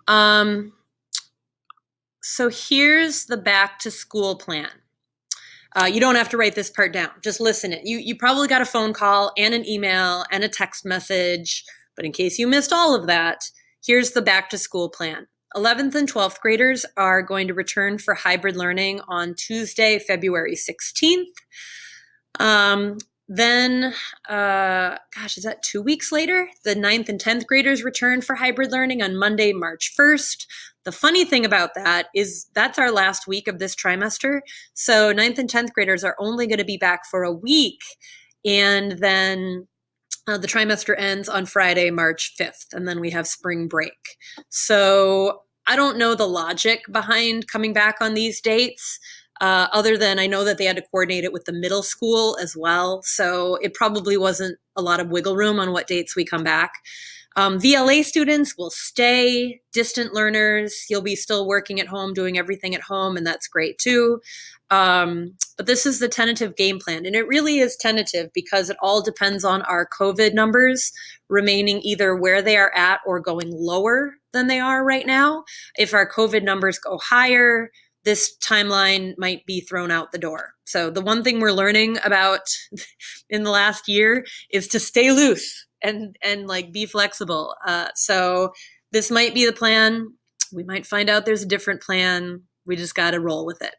Um, so here's the back to school plan. You don't have to write this part down. Just listen it. You probably got a phone call and an email and a text message, but in case you missed all of that, here's the back to school plan. 11th and 12th graders are going to return for hybrid learning on Tuesday, February 16th. Then, is that 2 weeks later? The 9th and 10th graders return for hybrid learning on Monday, March 1st. The funny thing about that is that's our last week of this trimester. So 9th and 10th graders are only going to be back for a week. And then the trimester ends on Friday, March 5th. And then we have spring break. So I don't know the logic behind coming back on these dates. Other than I know that they had to coordinate it with the middle school as well. So it probably wasn't a lot of wiggle room on what dates we come back. VLA students will stay. Distant learners, you'll be still working at home, doing everything at home, and that's great too. But this is the tentative game plan, and it really is tentative because it all depends on our COVID numbers remaining either where they are at or going lower than they are right now. If our COVID numbers go higher, this timeline might be thrown out the door. So the one thing we're learning about in the last year is to stay loose and like be flexible. So this might be the plan. We might find out there's a different plan. We just got to roll with it.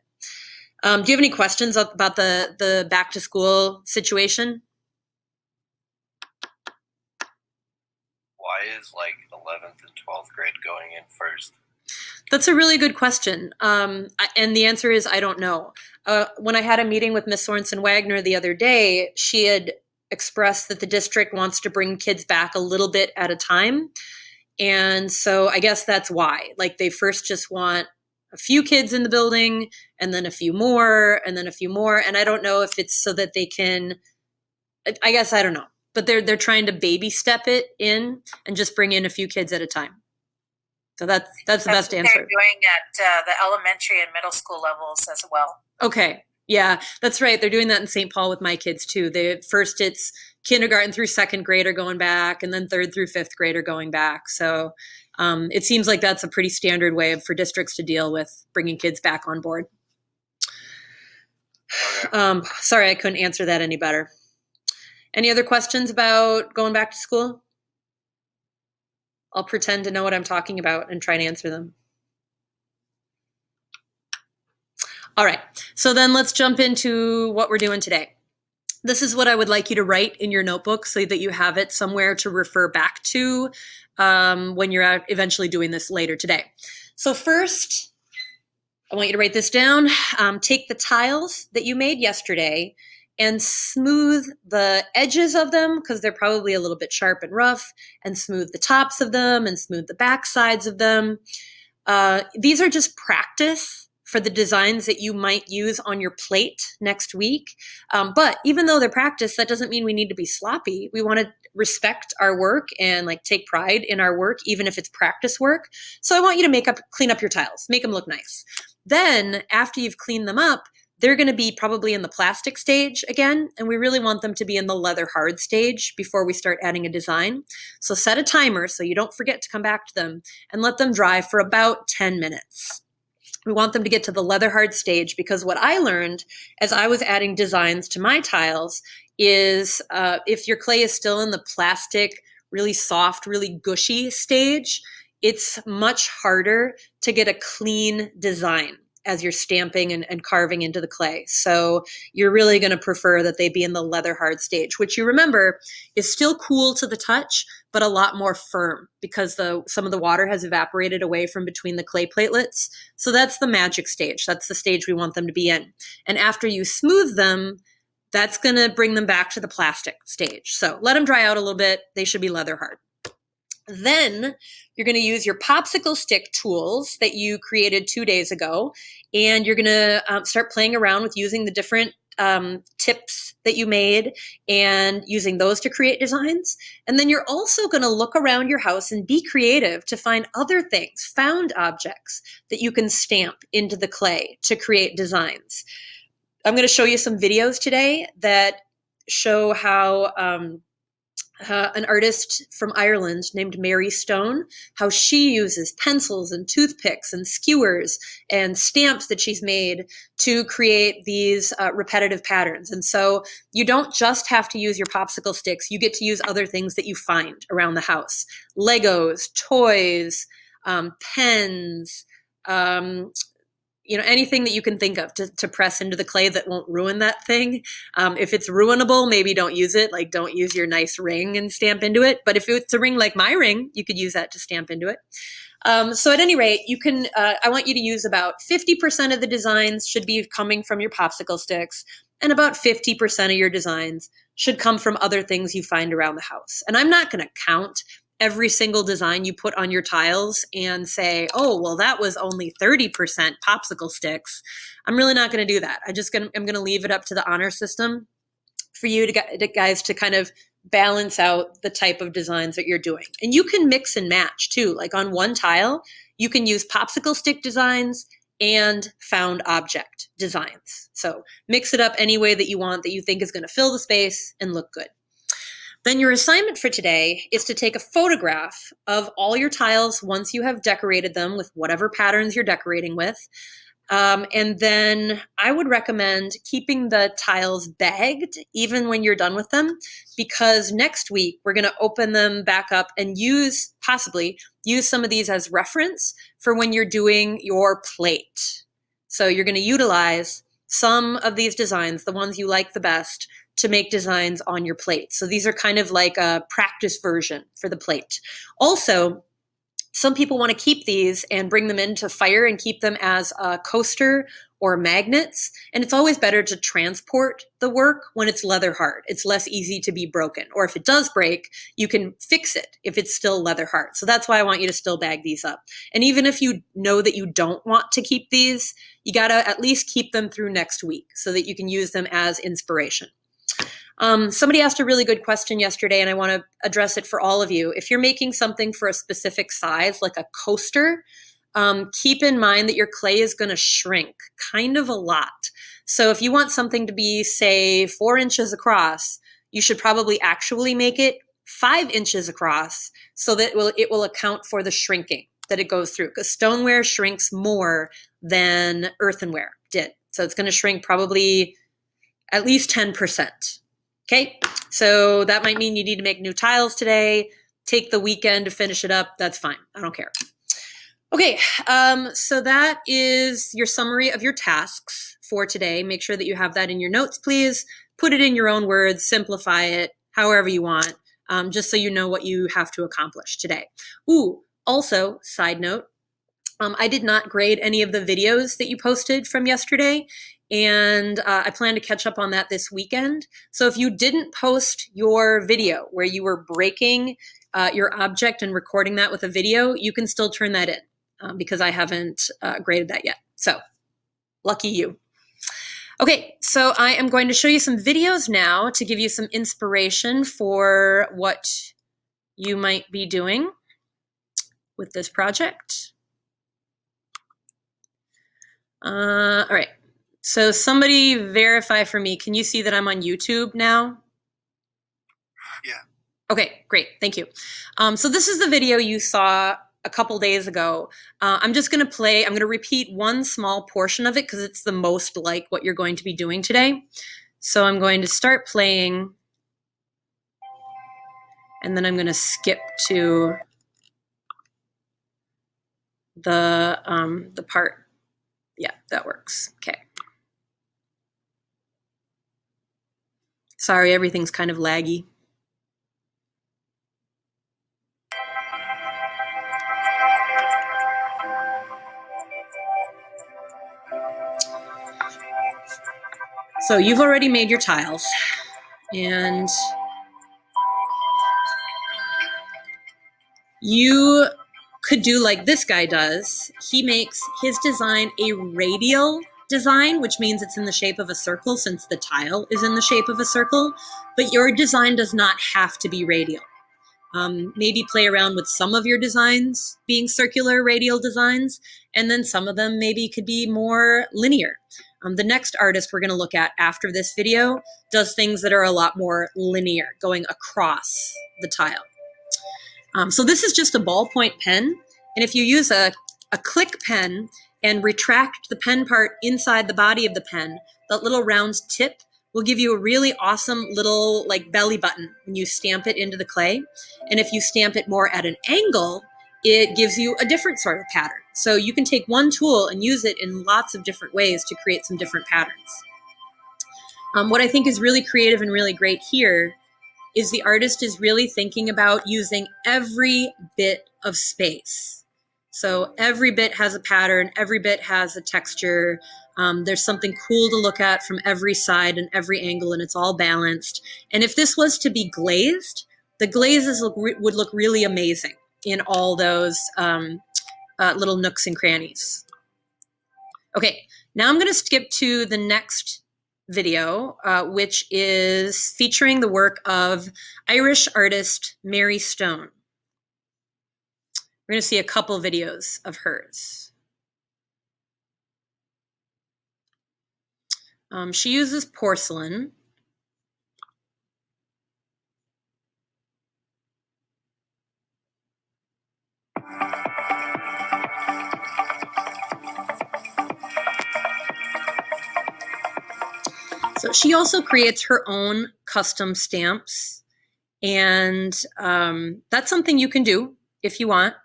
Do you have any questions about the back to school situation? Why is like 11th and 12th grade going in first? That's a really good question. And the answer is I don't know. When I had a meeting with Ms. Sorensen Wagner the other day, she had expressed that the district wants to bring kids back a little bit at a time. And so I guess that's why. Like they first just want a few kids in the building and then a few more and then a few more. And I don't know if it's so that they can, I guess I don't know. But they're trying to baby step it in and just bring in a few kids at a time. So that's the best answer. They're doing at the elementary and middle school levels as well. Okay. Yeah, that's right. They're doing that in St. Paul with my kids too. First it's kindergarten through second grade are going back, and then third through fifth grade are going back. So it seems like that's a pretty standard way for districts to deal with bringing kids back on board. Sorry, I couldn't answer that any better. Any other questions about going back to school? I'll pretend to know what I'm talking about and try and answer them. All right, so then let's jump into what we're doing today. This is what I would like you to write in your notebook so that you have it somewhere to refer back to when you're eventually doing this later today. So first, I want you to write this down. Take the tiles that you made yesterday and smooth the edges of them because they're probably a little bit sharp and rough, and smooth the tops of them and smooth the back sides of them. These are just practice for the designs that you might use on your plate next week. But even though they're practice, that doesn't mean we need to be sloppy. We want to respect our work and like take pride in our work, even if it's practice work. So I want you to clean up your tiles, make them look nice. Then after you've cleaned them up, they're going to be probably in the plastic stage again, and we really want them to be in the leather hard stage before we start adding a design. So set a timer so you don't forget to come back to them, and let them dry for about 10 minutes. We want them to get to the leather hard stage because what I learned as I was adding designs to my tiles is if your clay is still in the plastic, really soft, really gushy stage, it's much harder to get a clean design as you're stamping and carving into the clay. So you're really going to prefer that they be in the leather hard stage, which you remember is still cool to the touch, but a lot more firm because some of the water has evaporated away from between the clay platelets. So that's the magic stage. That's the stage we want them to be in. And after you smooth them, that's going to bring them back to the plastic stage. So let them dry out a little bit. They should be leather hard. Then you're going to use your popsicle stick tools that you created 2 days ago, and you're going to start playing around with using the different tips that you made and using those to create designs. And then you're also going to look around your house and be creative to find other things, found objects that you can stamp into the clay to create designs. I'm going to show you some videos today that show how an artist from Ireland named Mary Stone, how she uses pencils and toothpicks and skewers and stamps that she's made to create these repetitive patterns. And so you don't just have to use your popsicle sticks, you get to use other things that you find around the house. Legos, toys, pens, anything that you can think of to press into the clay that won't ruin that thing. If it's ruinable, maybe don't use it. Like, don't use your nice ring and stamp into it. But if it's a ring like my ring, you could use that to stamp into it. So at any rate, you can, I want you to use about 50% of the designs should be coming from your popsicle sticks, and about 50% of your designs should come from other things you find around the house. And I'm not going to count every single design you put on your tiles and say, oh, well, that was only 30% popsicle sticks. I'm really not going to do that. I'm going to leave it up to the honor system for you guys to kind of balance out the type of designs that you're doing. And you can mix and match too. Like on one tile, you can use popsicle stick designs and found object designs. So mix it up any way that you want, that you think is going to fill the space and look good. Then your assignment for today is to take a photograph of all your tiles once you have decorated them with whatever patterns you're decorating with. And then I would recommend keeping the tiles bagged even when you're done with them, because next week we're going to open them back up and possibly use some of these as reference for when you're doing your plate. So you're going to utilize some of these designs, the ones you like the best, to make designs on your plate. So these are kind of like a practice version for the plate. Also, some people want to keep these and bring them into fire and keep them as a coaster or magnets. And it's always better to transport the work when it's leather hard. It's less easy to be broken. Or if it does break, you can fix it if it's still leather hard. So that's why I want you to still bag these up. And even if you know that you don't want to keep these, you got to at least keep them through next week so that you can use them as inspiration. Somebody asked a really good question yesterday, and I want to address it for all of you. If you're making something for a specific size, like a coaster, keep in mind that your clay is going to shrink kind of a lot. So if you want something to be, say, 4 inches across, you should probably actually make it 5 inches across so that it will account for the shrinking that it goes through, because stoneware shrinks more than earthenware did. So it's going to shrink probably at least 10%. Okay, so that might mean you need to make new tiles today. Take the weekend to finish it up. That's fine. I don't care. Okay, so that is your summary of your tasks for today. Make sure that you have that in your notes, please. Put it in your own words, simplify it however you want, just so you know what you have to accomplish today. Ooh, also, side note, I did not grade any of the videos that you posted from yesterday, and I plan to catch up on that this weekend. So if you didn't post your video where you were breaking your object and recording that with a video, you can still turn that in because I haven't graded that yet. So lucky you. Okay, so I am going to show you some videos now to give you some inspiration for what you might be doing with this project. All right. So somebody verify for me. Can you see that I'm on YouTube now? Yeah. Okay, great. Thank you. So this is the video you saw a couple days ago. I'm going to repeat one small portion of it because it's the most like what you're going to be doing today. So I'm going to start playing, and then I'm going to skip to the part. Yeah, that works. Okay. Sorry, everything's kind of laggy. So you've already made your tiles, and you could do like this guy does. He makes his design a radial design, which means it's in the shape of a circle since the tile is in the shape of a circle, but your design does not have to be radial. Maybe play around with some of your designs being circular radial designs, and then some of them maybe could be more linear. The next artist we're going to look at after this video does things that are a lot more linear, going across the tile. So this is just a ballpoint pen. And if you use a click pen and retract the pen part inside the body of the pen, that little round tip will give you a really awesome little like belly button when you stamp it into the clay. And if you stamp it more at an angle, it gives you a different sort of pattern. So you can take one tool and use it in lots of different ways to create some different patterns. What I think is really creative and really great here is the artist is really thinking about using every bit of space. So every bit has a pattern, every bit has a texture. There's something cool to look at from every side and every angle, and it's all balanced. And if this was to be glazed, the glazes would look really amazing in all those little nooks and crannies. Okay, now I'm going to skip to the next video, which is featuring the work of Irish artist Mary Stone. We're going to see a couple videos of hers. She uses porcelain. So she also creates her own custom stamps, and that's something you can do if you want.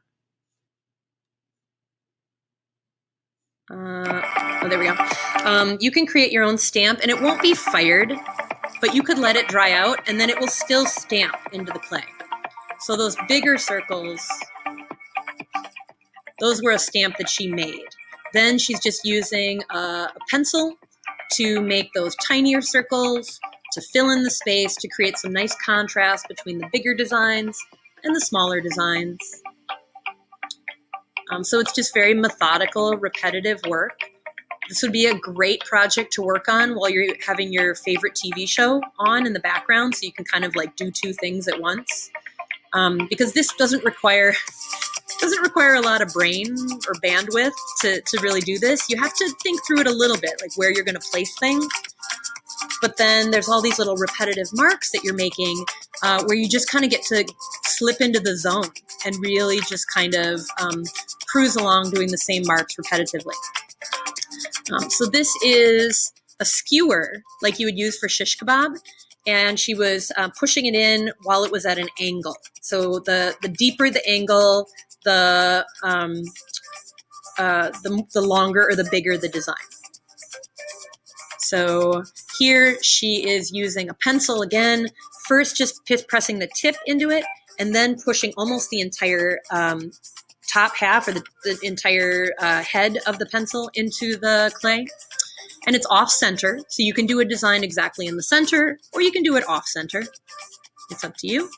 Oh, there we go. You can create your own stamp, and it won't be fired, but you could let it dry out, and then it will still stamp into the clay. So those bigger circles, those were a stamp that she made. Then she's just using a pencil to make those tinier circles, to fill in the space, to create some nice contrast between the bigger designs and the smaller designs. So it's just very methodical, repetitive work. This would be a great project to work on while you're having your favorite TV show on in the background, so you can kind of like do two things at once. Because this doesn't require a lot of brain or bandwidth to really do this. You have to think through it a little bit, like where you're going to place things. But then there's all these little repetitive marks that you're making where you just kind of get to slip into the zone and really just kind of cruise along doing the same marks repetitively. So this is a skewer like you would use for shish kebab, and she was pushing it in while it was at an angle. So the deeper the angle, the longer or the bigger the design. So here she is using a pencil again, first just pressing the tip into it, and then pushing almost the entire top half or the entire head of the pencil into the clay. And it's off center, so you can do a design exactly in the center, or you can do it off center. It's up to you.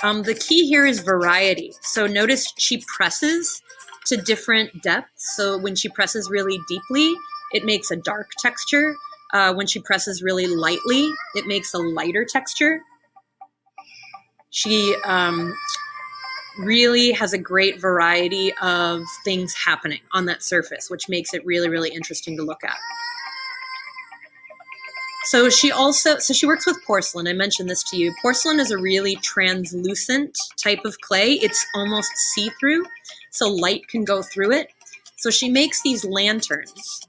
The key here is variety. So notice she presses to different depths. So when she presses really deeply, it makes a dark texture. When she presses really lightly, it makes a lighter texture. She really has a great variety of things happening on that surface, which makes it really, really interesting to look at. So she works with porcelain. I mentioned this to you. Porcelain is a really translucent type of clay. It's almost see-through, so light can go through it. So she makes these lanterns.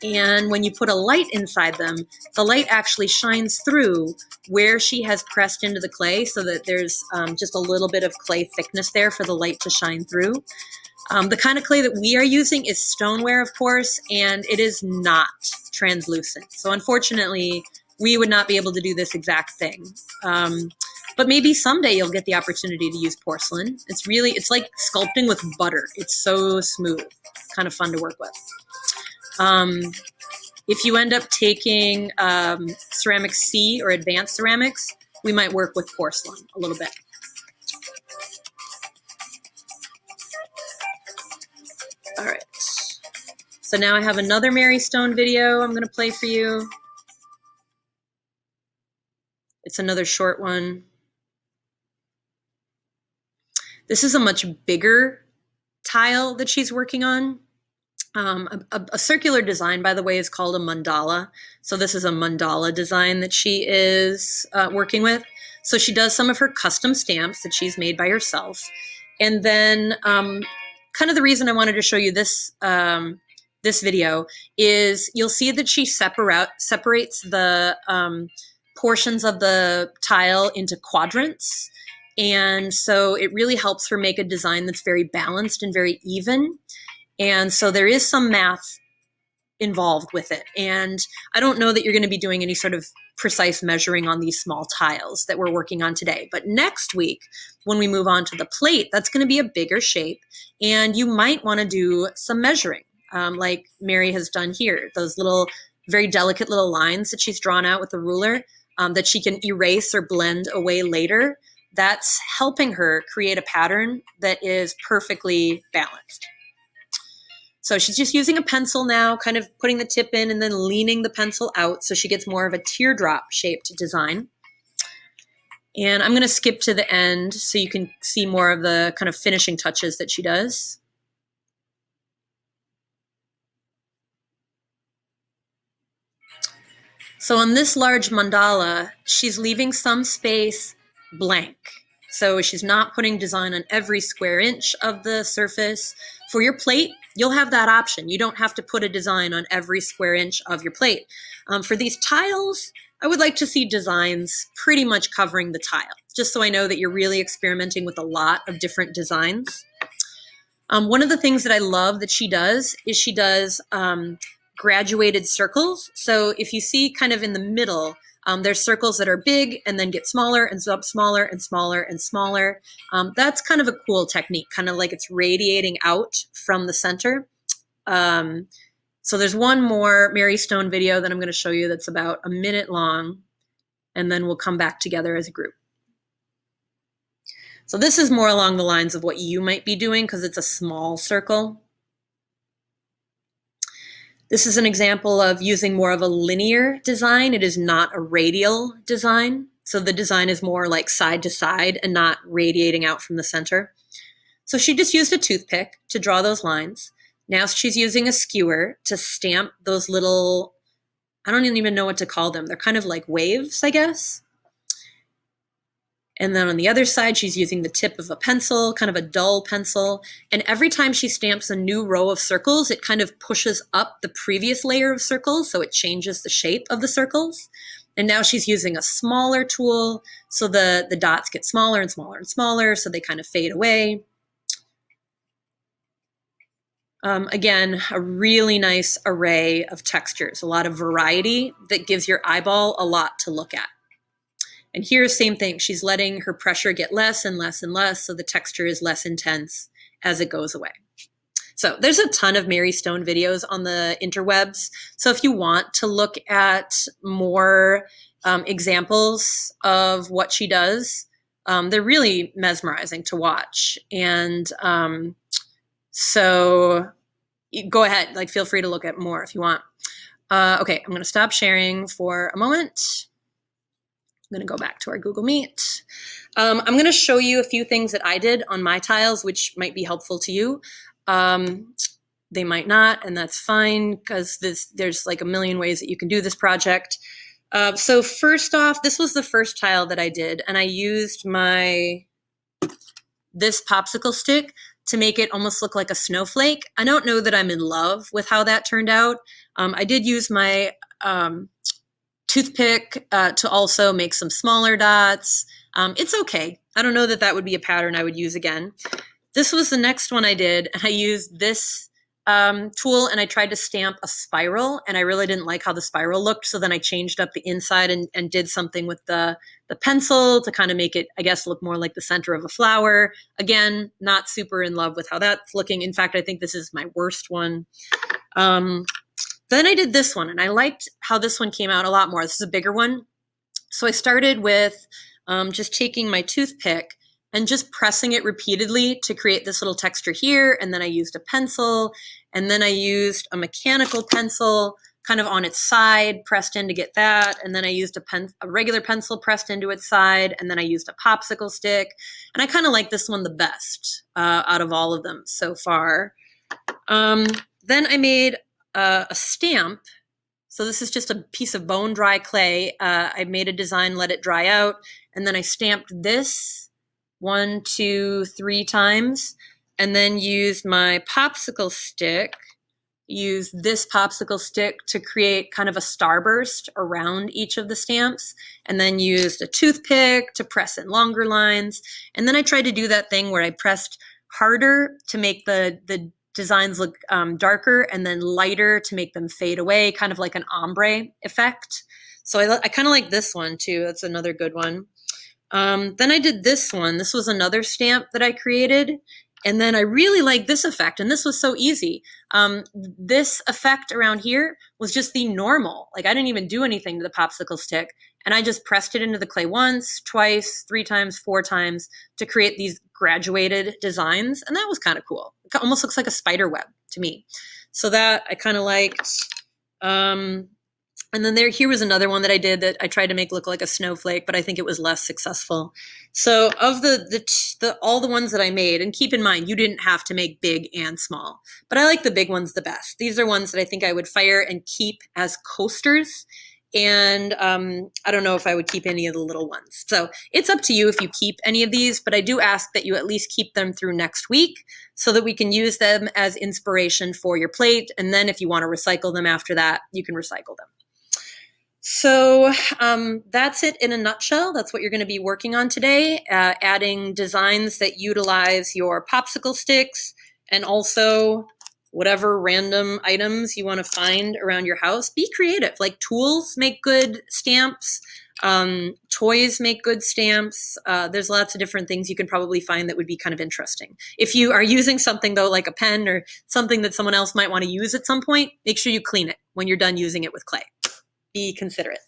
And when you put a light inside them, the light actually shines through where she has pressed into the clay so that there's just a little bit of clay thickness there for the light to shine through. The kind of clay that we are using is stoneware, of course, and it is not translucent. So unfortunately, we would not be able to do this exact thing. But maybe someday you'll get the opportunity to use porcelain. It's like sculpting with butter. It's so smooth, kind of fun to work with. If you end up taking ceramics C or advanced ceramics, we might work with porcelain a little bit. All right. So now I have another Mary Stone video I'm going to play for you. It's another short one. This is a much bigger tile that she's working on. A circular design, by the way, is called a mandala. So this is a mandala design that she is working with. So she does some of her custom stamps that she's made by herself. And then kind of the reason I wanted to show you this this video is you'll see that she separates the portions of the tile into quadrants. And so it really helps her make a design that's very balanced and very even. And so there is some math involved with it. And I don't know that you're going to be doing any sort of precise measuring on these small tiles that we're working on today. But next week, when we move on to the plate, that's going to be a bigger shape. And you might want to do some measuring, like Mary has done here, those little, very delicate little lines that she's drawn out with a ruler that she can erase or blend away later. That's helping her create a pattern that is perfectly balanced. So she's just using a pencil now, kind of putting the tip in and then leaning the pencil out so she gets more of a teardrop shaped design. And I'm going to skip to the end so you can see more of the kind of finishing touches that she does. So on this large mandala, she's leaving some space blank. So she's not putting design on every square inch of the surface. For your plate, you'll have that option. You don't have to put a design on every square inch of your plate. For these tiles, I would like to see designs pretty much covering the tile, just so I know that you're really experimenting with a lot of different designs. One of the things that I love that she does is she does graduated circles. So if you see kind of in the middle, there's circles that are big and then get smaller and smaller and smaller and smaller. That's kind of a cool technique, kind of like it's radiating out from the center. So there's one more Mary Stone video that I'm going to show you that's about a minute long, and then we'll come back together as a group. So this is more along the lines of what you might be doing because it's a small circle. This is an example of using more of a linear design. It is not a radial design. So the design is more like side to side and not radiating out from the center. So she just used a toothpick to draw those lines. Now she's using a skewer to stamp those little, I don't even know what to call them. They're kind of like waves, I guess. And then on the other side, she's using the tip of a pencil, kind of a dull pencil. And every time she stamps a new row of circles, it kind of pushes up the previous layer of circles, so it changes the shape of the circles. And now she's using a smaller tool, so the dots get smaller and smaller and smaller, so they kind of fade away. Again, a really nice array of textures, a lot of variety that gives your eyeball a lot to look at. And here, same thing. She's letting her pressure get less and less and less, so the texture is less intense as it goes away. So there's a ton of Mary Stone videos on the interwebs. So if you want to look at more examples of what she does, they're really mesmerizing to watch. And so go ahead, like feel free to look at more if you want. Okay, I'm going to stop sharing for a moment. I'm going to go back to our Google Meet. I'm going to show you a few things that I did on my tiles, which might be helpful to you. They might not, and that's fine because there's like a million ways that you can do this project. So first off, this was the first tile that I did, and I used this popsicle stick to make it almost look like a snowflake. I don't know that I'm in love with how that turned out. I did use my toothpick to also make some smaller dots. It's okay. I don't know that that would be a pattern I would use again. This was the next one I did, and I used this tool and I tried to stamp a spiral, and I really didn't like how the spiral looked, so then I changed up the inside and did something with the pencil to kind of make it, I guess, look more like the center of a flower. Again, not super in love with how that's looking. In fact, I think this is my worst one. Then I did this one, and I liked how this one came out a lot more. This is a bigger one. So I started with just taking my toothpick and just pressing it repeatedly to create this little texture here. And then I used a pencil, and then I used a mechanical pencil kind of on its side, pressed in to get that. And then I used a regular pencil pressed into its side, and then I used a popsicle stick. And I kind of like this one the best out of all of them so far. Then I made a stamp. So this is just a piece of bone dry clay. I made a design, let it dry out, and then I stamped this 1, 2, 3 times, and then used my popsicle stick, use this popsicle stick to create kind of a starburst around each of the stamps, and then used a toothpick to press in longer lines. And then I tried to do that thing where I pressed harder to make the designs look darker and then lighter to make them fade away, kind of like an ombre effect. So I kind of like this one too. That's another good one. Then I did this one. This was another stamp that I created. And then I really like this effect. And this was so easy. This effect around here was just the normal. Like I didn't even do anything to the popsicle stick. And I just pressed it into the clay once, twice, 3 times, 4 times to create these graduated designs. And that was kind of cool. It almost looks like a spider web to me. So that I kind of liked. And then here was another one that I did that I tried to make look like a snowflake, but I think it was less successful. So of all the ones that I made, and keep in mind, you didn't have to make big and small, but I like the big ones the best. These are ones that I think I would fire and keep as coasters. And I don't know if I would keep any of the little ones. So it's up to you if you keep any of these, but I do ask that you at least keep them through next week so that we can use them as inspiration for your plate. And then if you want to recycle them after that, you can recycle them. So that's it in a nutshell. That's what you're going to be working on today, adding designs that utilize your popsicle sticks and also whatever random items you want to find around your house. Be creative. Like tools make good stamps. Toys make good stamps. There's lots of different things you can probably find that would be kind of interesting. If you are using something though, like a pen or something that someone else might want to use at some point, make sure you clean it when you're done using it with clay. Be considerate.